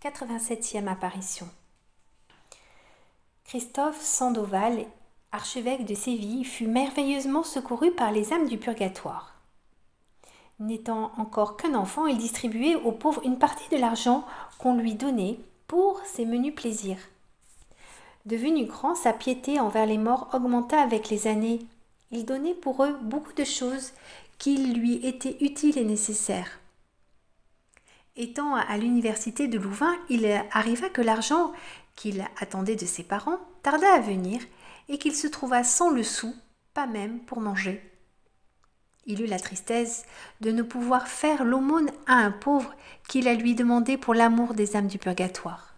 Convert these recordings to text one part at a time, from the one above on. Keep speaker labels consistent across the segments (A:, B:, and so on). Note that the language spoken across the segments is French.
A: 87e apparition. Christophe Sandoval, archevêque de Séville, fut merveilleusement secouru par les âmes du purgatoire. N'étant encore qu'un enfant, il distribuait aux pauvres une partie de l'argent qu'on lui donnait pour ses menus plaisirs. Devenu grand, sa piété envers les morts augmenta avec les années. Il donnait pour eux beaucoup de choses qui lui étaient utiles et nécessaires. Étant à l'université de Louvain, il arriva que l'argent qu'il attendait de ses parents tarda à venir et qu'il se trouva sans le sou, pas même pour manger. Il eut la tristesse de ne pouvoir faire l'aumône à un pauvre qui la lui demandait pour l'amour des âmes du purgatoire.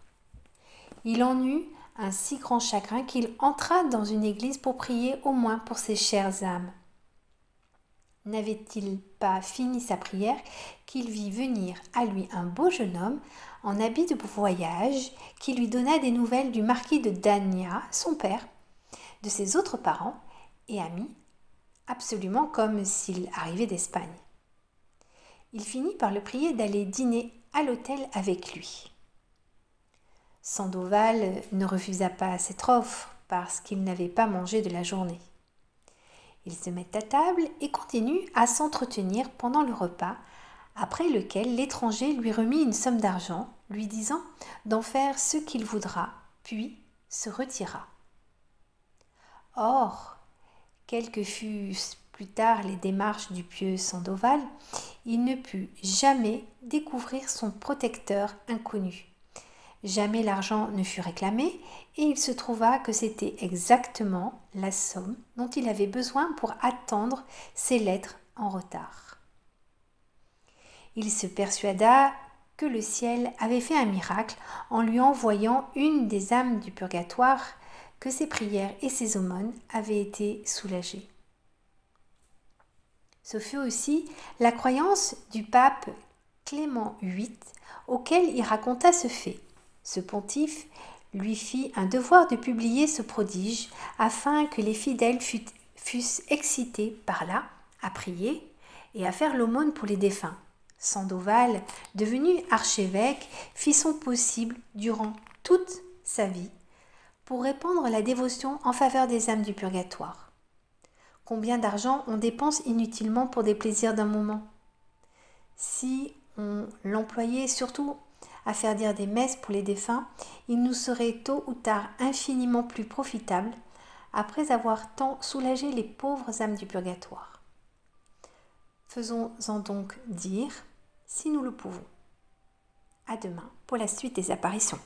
A: Il en eut un si grand chagrin qu'il entra dans une église pour prier au moins pour ses chères âmes. N'avait-il pas fini sa prière qu'il vit venir à lui un beau jeune homme en habit de voyage qui lui donna des nouvelles du marquis de Dagna, son père, de ses autres parents et amis, absolument comme s'il arrivait d'Espagne. Il finit par le prier d'aller dîner à l'hôtel avec lui. Sandoval ne refusa pas cette offre parce qu'il n'avait pas mangé de la journée. Ils se mettent à table et continuent à s'entretenir pendant le repas, après lequel l'étranger lui remit une somme d'argent, lui disant d'en faire ce qu'il voudra, puis se retira. Or, quelles que fussent plus tard les démarches du pieux Sandoval, il ne put jamais découvrir son protecteur inconnu. Jamais l'argent ne fut réclamé et il se trouva que c'était exactement la somme dont il avait besoin pour attendre ses lettres en retard. Il se persuada que le ciel avait fait un miracle en lui envoyant une des âmes du purgatoire, que ses prières et ses aumônes avaient été soulagées. Ce fut aussi la croyance du pape Clément VIII auquel il raconta ce fait. Ce pontife lui fit un devoir de publier ce prodige afin que les fidèles fussent excités par là à prier et à faire l'aumône pour les défunts. Sandoval, devenu archevêque, fit son possible durant toute sa vie pour répandre la dévotion en faveur des âmes du purgatoire. Combien d'argent on dépense inutilement pour des plaisirs d'un moment? Si on l'employait surtout à faire dire des messes pour les défunts, il nous serait tôt ou tard infiniment plus profitable après avoir tant soulagé les pauvres âmes du purgatoire. Faisons-en donc dire, si nous le pouvons. À demain pour la suite des apparitions.